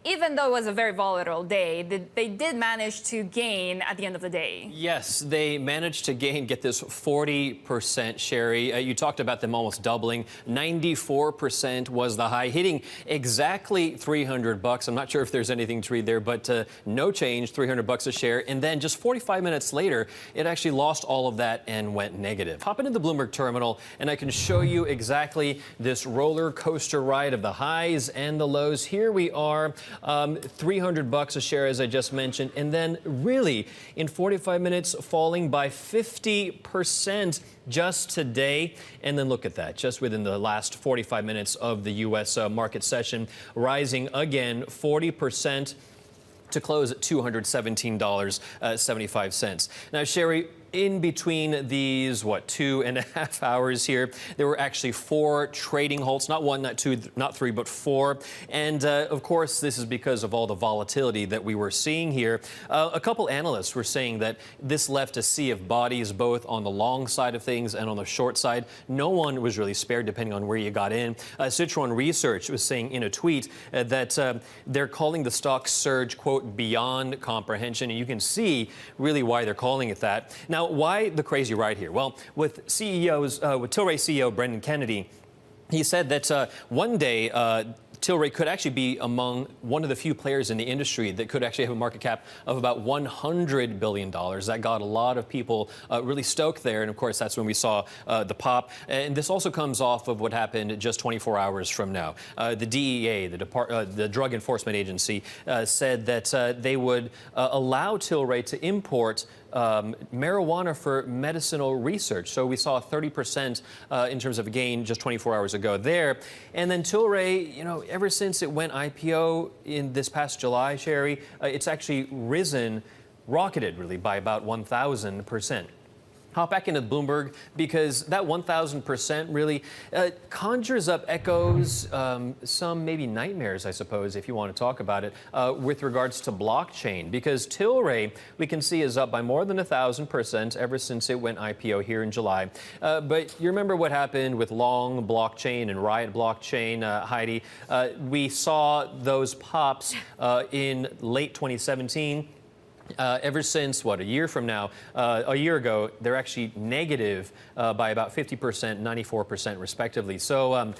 even though it was a very volatile day, they did manage to gain at the end of the day. Yes, they managed to get this 40%, Sherry. You talked about them almost doubling. 94% was the high, hitting exactly $300. I'm not sure if there's anything to read there, but no change, $300 a share. And then just 45 minutes later, it actually lost all of that and went negative. Hop into the Bloomberg terminal, and I can show you exactly this roller coaster ride of the highs and the lows. Here we are. $300 a share, as I just mentioned, and then really in 45 minutes falling by 50% just today. And then look at that, just within the last 45 minutes of the U.S. Market session, rising again 40% to close at $217.75. Now, Sherry, in between these, 2.5 hours here, there were actually 4 trading halts, not 1, not 2, not 3, but 4. And of course, this is because of all the volatility that we were seeing here. A couple analysts were saying that this left a sea of bodies, both on the long side of things and on the short side. No one was really spared, depending on where you got in. Citron Research was saying in a tweet that they're calling the stock surge, quote, beyond comprehension. And you can see really why they're calling it that. Now, why the crazy ride here? Well, with Tilray CEO Brendan Kennedy, he said that one day Tilray could actually be among one of the few players in the industry that could actually have a market cap of about $100 billion. That got a lot of people really stoked there. And of course, that's when we saw the pop. And this also comes off of what happened just 24 hours from now. The DEA, the Drug Enforcement Agency, said that they would allow Tilray to import marijuana for medicinal research. So we saw 30% in terms of a gain just 24 hours ago there. And then Tilray, ever since it went IPO in this past July, Sherry, it's actually rocketed really by about 1,000%. Hop back into Bloomberg, because that 1,000% really conjures up echoes, some maybe nightmares, I suppose, if you want to talk about it, with regards to blockchain. Because Tilray, we can see, is up by more than 1,000% ever since it went IPO here in July. But you remember what happened with Long Blockchain and Riot Blockchain, Heidi? We saw those pops in late 2017. Ever since, a year from now, a year ago, they're actually negative by about 50%, 94% respectively. So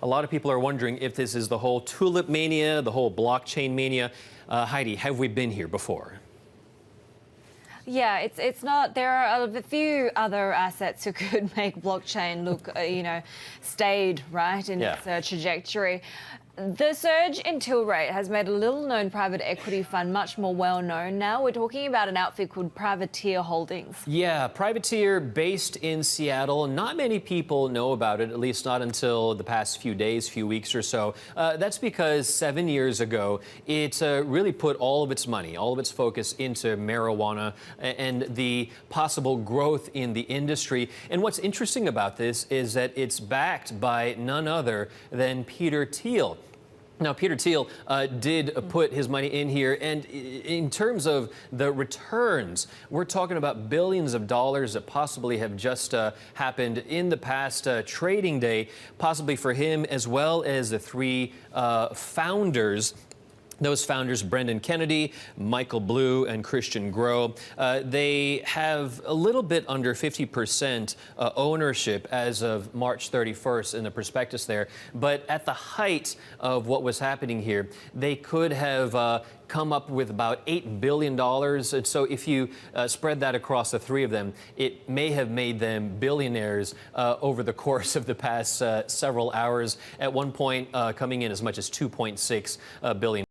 a lot of people are wondering if this is the whole tulip mania, the whole blockchain mania. Heidi, have we been here before? Yeah, it's not. There are a few other assets who could make blockchain look, stayed right in its trajectory. The surge in Tilray has made a little-known private equity fund much more well-known now. We're talking about an outfit called Privateer Holdings. Yeah, Privateer, based in Seattle. Not many people know about it, at least not until the past few days, few weeks or so. That's because 7 years ago, it really put all of its money, all of its focus into marijuana and the possible growth in the industry. And what's interesting about this is that it's backed by none other than Peter Thiel. Now, Peter Thiel did put his money in here, and in terms of the returns, we're talking about billions of dollars that possibly have just happened in the past trading day, possibly for him as well as the 3 founders. Those founders, Brendan Kennedy, Michael Blue, and Christian Groh, they have a little bit under 50% ownership as of March 31st in the prospectus there. But at the height of what was happening here, they could have come up with about $8 billion. And so if you spread that across the 3 of them, it may have made them billionaires over the course of the past several hours, at one point coming in as much as $2.6 billion.